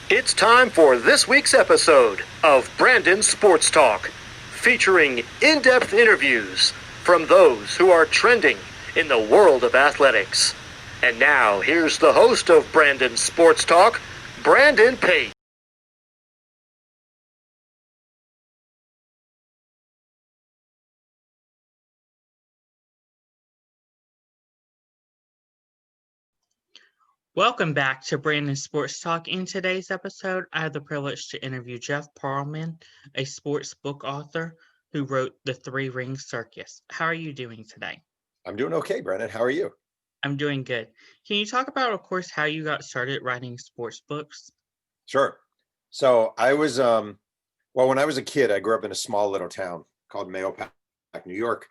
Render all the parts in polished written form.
It's time for this week's episode of Brandon Sports Talk, featuring in-depth interviews from those who are trending in the world of athletics. And now, here's the host of Brandon Sports Talk, Brandon Payton. Welcome back to Brandon Sports Talk. In today's episode, I have the privilege to interview Jeff Pearlman, a sports book author who wrote The Three-Ring Circus. How are you doing today? I'm doing okay, Brennan. How are you? I'm doing good. Can you talk about, of course, how you got started writing sports books? Sure. So I was, when I was a kid, I grew up in a small little town called Mahopac, New York.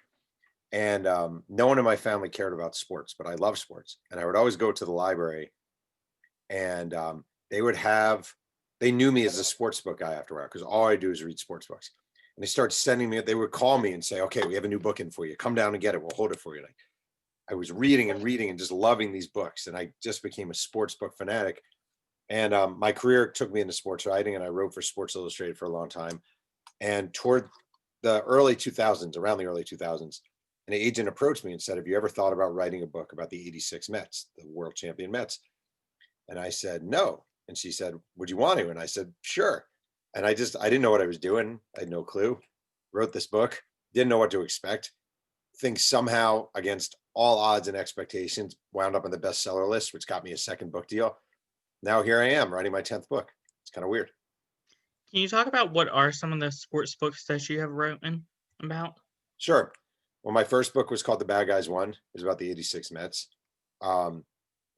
And no one in my family cared about sports, but I love sports. And I would always go to the library and they knew me as a sports book guy after a while, because all I do is read sports books. And they started sending me, they would call me and say, okay, we have a new book in for you. Come down and get it. We'll hold it for you. Like, I was reading and just loving these books. And I just became a sports book fanatic. And my career took me into sports writing, and I wrote for Sports Illustrated for a long time. And toward the early 2000s, around the early 2000s, an agent approached me and said, have you ever thought about writing a book about the 86 Mets, the world champion Mets? And I said, no. And she said, would you want to? And I said, sure. And I didn't know what I was doing. I had no clue. Wrote this book, didn't know what to expect. Things somehow, against all odds and expectations, wound up on the bestseller list, which got me a second book deal. Now here I am writing my 10th book. It's kind of weird. Can you talk about what are some of the sports books that you have written about? Sure. Well, my first book was called The Bad Guys Won. It was about the 86 Mets. The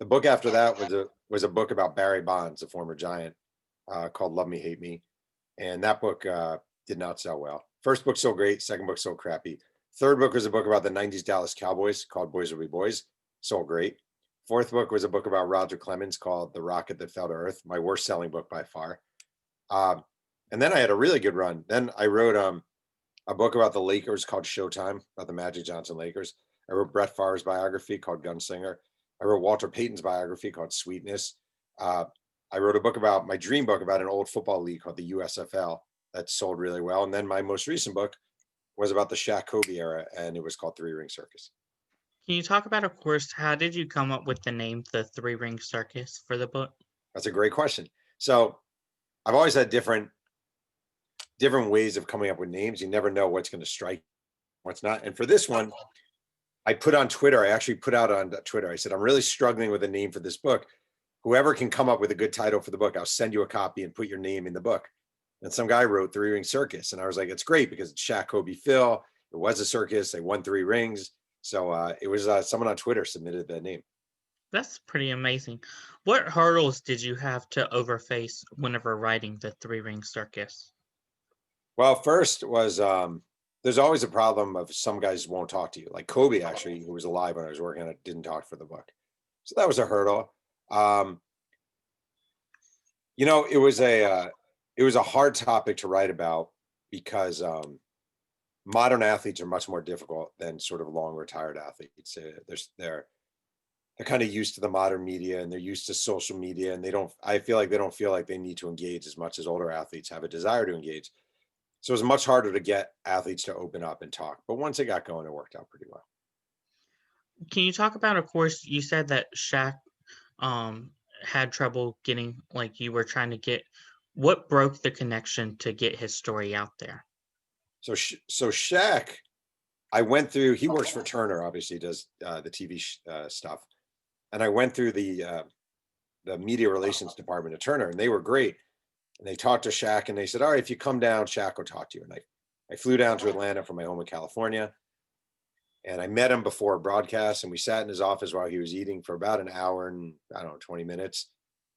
book after that was a book about Barry Bonds, a former Giant, called Love Me, Hate Me. And that book did not sell well. First book sold great. Second book sold crappy. Third book was a book about the 90s Dallas Cowboys called Boys Will Be Boys. Sold great. Fourth book was a book about Roger Clemens called The Rocket That Fell to Earth, my worst selling book by far. And then I had a really good run. Then I wrote a book about the Lakers called Showtime, about the Magic Johnson Lakers. I wrote Brett Favre's biography called Gunslinger. I wrote Walter Payton's biography called Sweetness. I wrote a book about my dream book about an old football league called the USFL that sold really well. And then my most recent book was about the Shaq Kobe era, and it was called Three-Ring Circus. Can you talk about, of course, how did you come up with the name The Three-Ring Circus for the book? That's a great question. So I've always had different ways of coming up with names. You never know what's going to strike, what's not. And for this one, I actually put out on Twitter, I said, I'm really struggling with a name for this book. Whoever can come up with a good title for the book, I'll send you a copy and put your name in the book. And some guy wrote Three-Ring Circus. And I was like, it's great because it's Shaq, Kobe, Phil. It was a circus. They won 3 rings. So it was someone on Twitter submitted the name. That's pretty amazing. What hurdles did you have to overface whenever writing The Three-Ring Circus? Well, first was there's always a problem of some guys won't talk to you. Like Kobe, actually, who was alive when I was working on it, didn't talk for the book. So that was a hurdle. It was a hard topic to write about because modern athletes are much more difficult than sort of long retired athletes. They're kind of used to the modern media, and they're used to social media, and I feel like they don't feel like they need to engage as much as older athletes have a desire to engage. So it was much harder to get athletes to open up and talk. But once it got going, it worked out pretty well. Can you talk about, of course, you said that Shaq had trouble getting, like you were trying to get, what broke the connection to get his story out there? So Shaq, I went through, he works for Turner, obviously does the TV stuff. And I went through the media relations department at Turner, and they were great. And they talked to Shaq, and they said, all right, if you come down, Shaq will talk to you. And I flew down to Atlanta from my home in California, and I met him before a broadcast, and we sat in his office while he was eating for about an hour and, 20 minutes.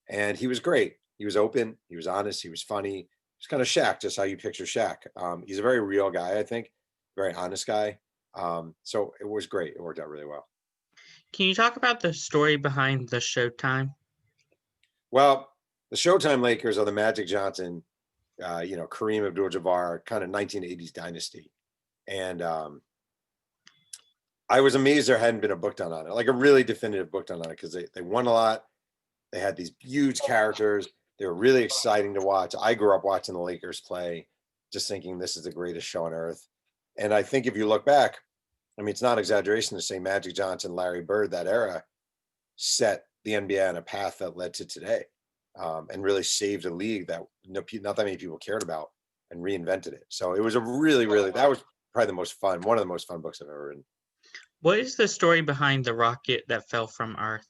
And he was great. He was open. He was honest. He was funny. He's kind of Shaq, just how you picture Shaq. He's a very real guy, I think, very honest guy. So it was great. It worked out really well. Can you talk about the story behind the Showtime? Well, the Showtime Lakers are the Magic Johnson, Kareem Abdul-Jabbar kind of 1980s dynasty. And I was amazed there hadn't been a book done on it, like a really definitive book done on it, because they won a lot. They had these huge characters. They were really exciting to watch. I grew up watching the Lakers play, just thinking this is the greatest show on earth. And I think if you look back, I mean, it's not exaggeration to say Magic Johnson, Larry Bird, that era set the NBA on a path that led to today, and really saved a league that not that many people cared about, and reinvented it. So it was a really, really, that was probably one of the most fun books I've ever written. What is the story behind the rocket that fell from Earth?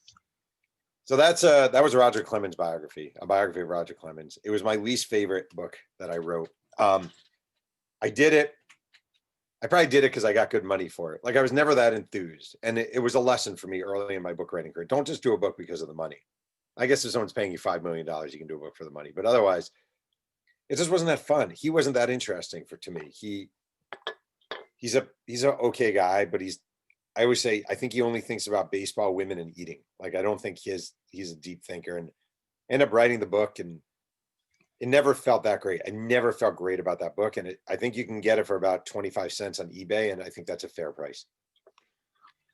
So that was Roger Clemens' biography, a biography of Roger Clemens. It was my least favorite book that I wrote. I did it. I probably did it because I got good money for it. Like, I was never that enthused. And it was a lesson for me early in my book writing career. Don't just do a book because of the money. I guess if someone's paying you $5 million, you can do a book for the money. But otherwise, it just wasn't that fun. He wasn't that interesting to me. He's a okay guy, but I always say, I think he only thinks about baseball, women, and eating. Like, I don't think he's a deep thinker. And I ended up writing the book, and it never felt that great. I never felt great about that book. And I think you can get it for about 25 cents on eBay. And I think that's a fair price.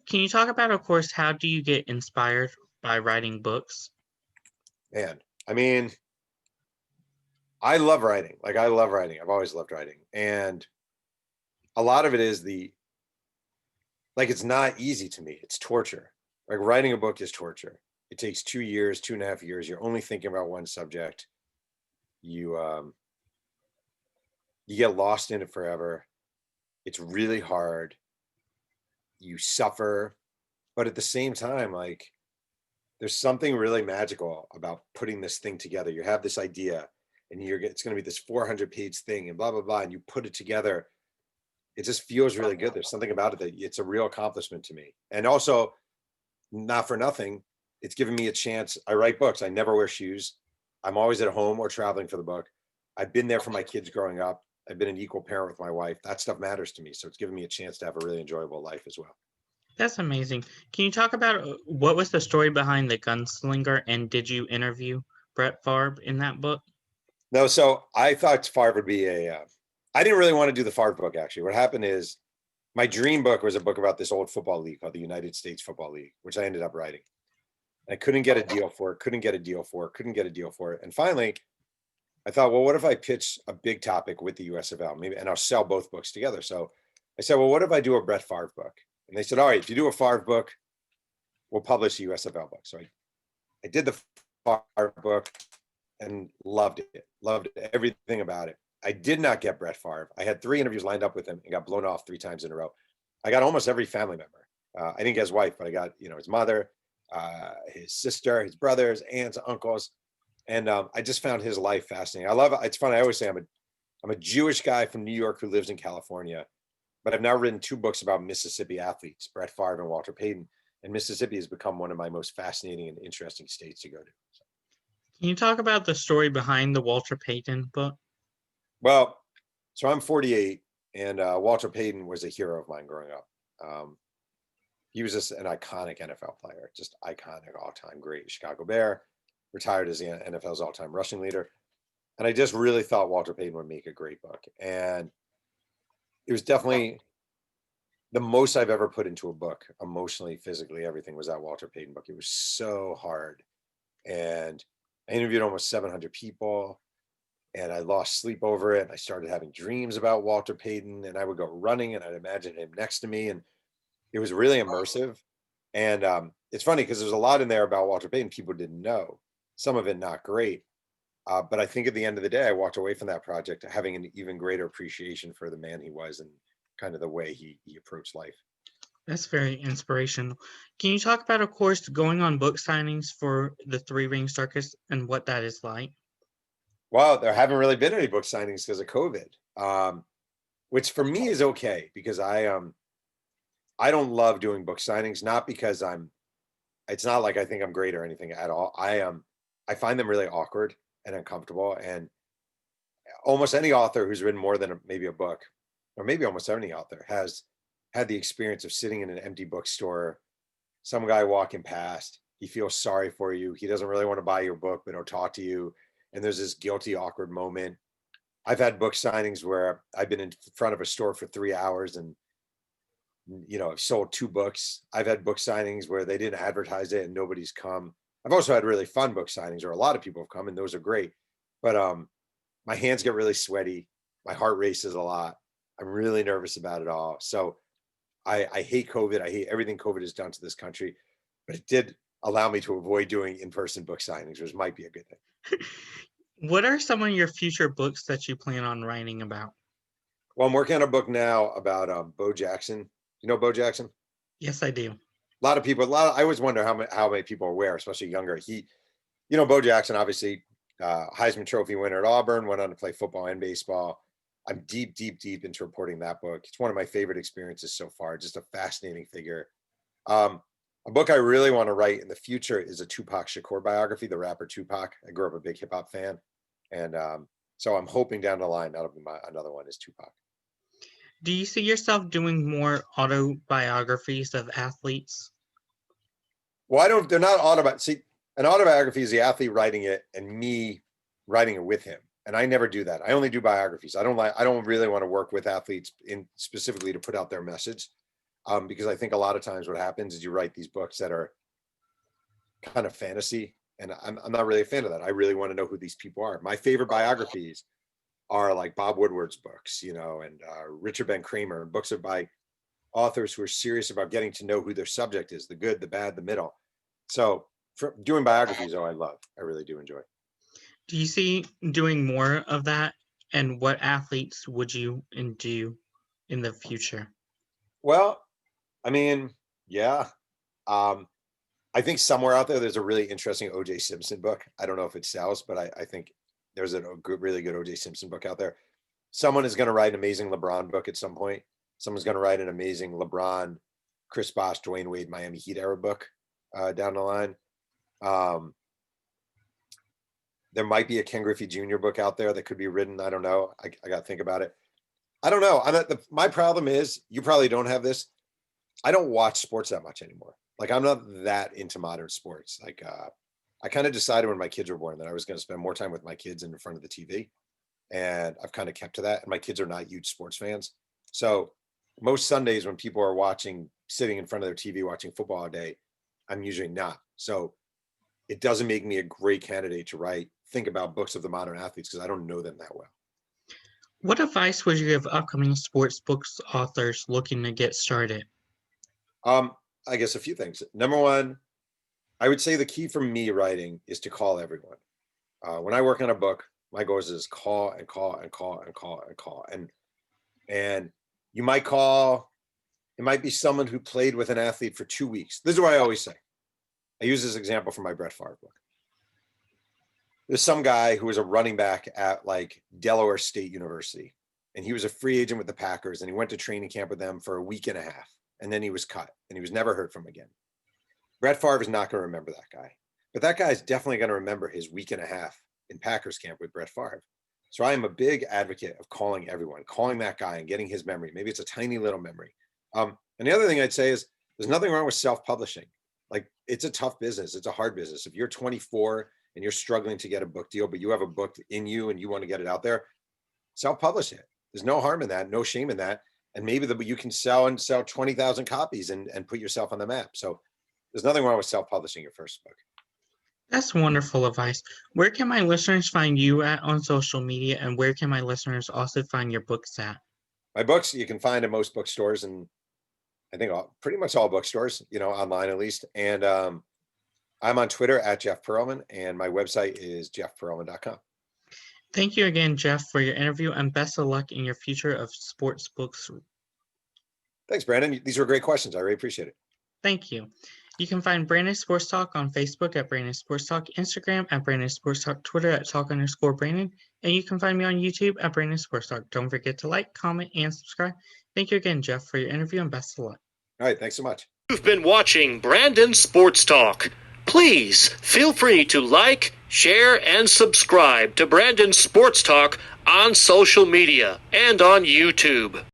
Can you talk about, of course, how do you get inspired by writing books? Man, I mean, I love writing. Like, I love writing. I've always loved writing. And a lot of it is it's not easy to me. It's torture. Like, writing a book is torture. It takes 2 years, 2.5 years. You're only thinking about one subject. You get lost in it forever. It's really hard. You suffer, but at the same time, like, there's something really magical about putting this thing together. You have this idea, and it's going to be this 400-page thing, and blah blah blah, and you put it together. It just feels really good. There's something about it that it's a real accomplishment to me. And also, not for nothing, it's given me a chance. I write books. I never wear shoes. I'm always at home or traveling for the book. I've been there for my kids growing up. I've been an equal parent with my wife. That stuff matters to me. So it's given me a chance to have a really enjoyable life as well. That's amazing. Can you talk about what was the story behind the Gunslinger, and did you interview Brett Favre in that book? No, so I thought Favre would be I didn't really want to do the Favre book, actually. What happened is, my dream book was a book about this old football league called the United States Football League, which I ended up writing. I couldn't get a deal for it. And finally, I thought, well, what if I pitch a big topic with the USFL, maybe, and I'll sell both books together. So I said, well, what if I do a Brett Favre book? And they said, all right, if you do a Favre book, we'll publish a USFL book. So I did the Favre book and loved everything about it. I did not get Brett Favre. I had 3 interviews lined up with him and got blown off 3 times in a row. I got almost every family member. I didn't get his wife, but I got, his mother, his sister, his brothers, aunts, uncles. And I just found his life fascinating. I love it. It's funny. I always say I'm a Jewish guy from New York who lives in California, but I've now written 2 books about Mississippi athletes, Brett Favre and Walter Payton. And Mississippi has become one of my most fascinating and interesting states to go to. Can you talk about the story behind the Walter Payton book? Well, so I'm 48, and Walter Payton was a hero of mine growing up. He was just an iconic NFL player, just iconic, all-time great Chicago Bear, retired as the NFL's all-time rushing leader. And I just really thought Walter Payton would make a great book. And it was definitely the most I've ever put into a book, emotionally, physically, everything was that Walter Payton book. It was so hard. And I interviewed almost 700 people. And I lost sleep over it. And I started having dreams about Walter Payton, and I would go running and I'd imagine him next to me. And it was really immersive. And it's funny because there's a lot in there about Walter Payton people didn't know, some of it not great. But I think at the end of the day, I walked away from that project having an even greater appreciation for the man he was and kind of the way he approached life. That's very inspirational. Can you talk about, of course, going on book signings for the Three-Ring Circus and what that is like? Well, there haven't really been any book signings because of COVID, which for me is okay because I don't love doing book signings, not because it's not like I think I'm great or anything at all. I find them really awkward and uncomfortable. And almost any author who's written more than maybe a book, or maybe almost any author, has had the experience of sitting in an empty bookstore, some guy walking past, he feels sorry for you. He doesn't really want to buy your book, but he'll talk to you. And there's this guilty, awkward moment. I've had book signings where I've been in front of a store for 3 hours and, I've sold 2 books. I've had book signings where they didn't advertise it and nobody's come. I've also had really fun book signings, or a lot of people have come, and those are great. But my hands get really sweaty. My heart races a lot. I'm really nervous about it all. So I hate COVID. I hate everything COVID has done to this country, but it did allow me to avoid doing in-person book signings, which might be a good thing. What are some of your future books that you plan on writing about? Well, I'm working on a book now about Bo Jackson. You know Bo Jackson? Yes, I do. A lot of people, I always wonder how many people are aware, especially younger. Bo Jackson, obviously, Heisman Trophy winner at Auburn, went on to play football and baseball. I'm deep into reporting that book. It's one of my favorite experiences so far. Just a fascinating figure. A book I really want to write in the future is a Tupac Shakur biography, the rapper Tupac. I grew up a big hip hop fan. And so I'm hoping down the line, that'll be another one is Tupac. Do you see yourself doing more autobiographies of athletes? Well, they're not autobiographies. See, an autobiography is the athlete writing it and me writing it with him. And I never do that. I only do biographies. I don't really want to work with athletes specifically to put out their message. Because I think a lot of times what happens is you write these books that are kind of fantasy. And I'm not really a fan of that. I really want to know who these people are. My favorite biographies are like Bob Woodward's books, and Richard Ben Kramer, books are by authors who are serious about getting to know who their subject is, the good, the bad, the middle. So for doing biographies, I really do enjoy. Do you see doing more of that? And what athletes would you do in the future? Well, I mean, yeah. I think somewhere out there's a really interesting O.J. Simpson book. I don't know if it sells, but I think there's a really good O.J. Simpson book out there. Someone is going to write an amazing LeBron book at some point. Someone's going to write an amazing LeBron, Chris Bosh, Dwayne Wade, Miami Heat era book down the line. There might be a Ken Griffey Jr. book out there that could be written. I don't know. I got to think about it. I don't know. My problem is, you probably don't have this. I don't watch sports that much anymore. Like, I'm not that into modern sports. Like, I kind of decided when my kids were born that I was going to spend more time with my kids in front of the TV. And I've kind of kept to that. And my kids are not huge sports fans. So most Sundays when people are sitting in front of their TV watching football all day, I'm usually not. So it doesn't make me a great candidate to think about books of the modern athletes because I don't know them that well. What advice would you give upcoming sports books authors looking to get started? I guess a few things. Number one, I would say the key for me writing is to call everyone. When I work on a book, my goal is call and call and call and call and call. And you might call, it might be someone who played with an athlete for 2 weeks. This is what I always say. I use this example from my Brett Favre book. There's some guy who was a running back at like Delaware State University, and he was a free agent with the Packers, and he went to training camp with them for a week and a half, and then he was cut, and he was never heard from again. Brett Favre is not going to remember that guy, but that guy is definitely going to remember his week and a half in Packers camp with Brett Favre. So I am a big advocate of calling everyone, calling that guy and getting his memory. Maybe it's a tiny little memory. And the other thing I'd say is there's nothing wrong with self-publishing. Like, it's a tough business. It's a hard business. If you're 24 and you're struggling to get a book deal, but you have a book in you and you want to get it out there, self-publish it. There's no harm in that, no shame in that. And maybe you can sell 20,000 copies and put yourself on the map. So there's nothing wrong with self-publishing your first book. That's wonderful advice. Where can my listeners find you at on social media, and where can my listeners also find your books at? My books, you can find in most bookstores, and I think pretty much all bookstores, online at least. And I'm on Twitter at Jeff Pearlman, and my website is jeffpearlman.com. Thank you again, Jeff, for your interview, and best of luck in your future of sports books. Thanks, Brandon. These were great questions. I really appreciate it. Thank you. You can find Brandon Sports Talk on Facebook at Brandon Sports Talk, Instagram at Brandon Sports Talk, Twitter at Talk_Brandon, and you can find me on YouTube at Brandon Sports Talk. Don't forget to like, comment, and subscribe. Thank you again, Jeff, for your interview, and best of luck. All right, thanks so much. You've been watching Brandon Sports Talk. Please feel free to like, share, and subscribe to Brandon Sports Talk on social media and on YouTube.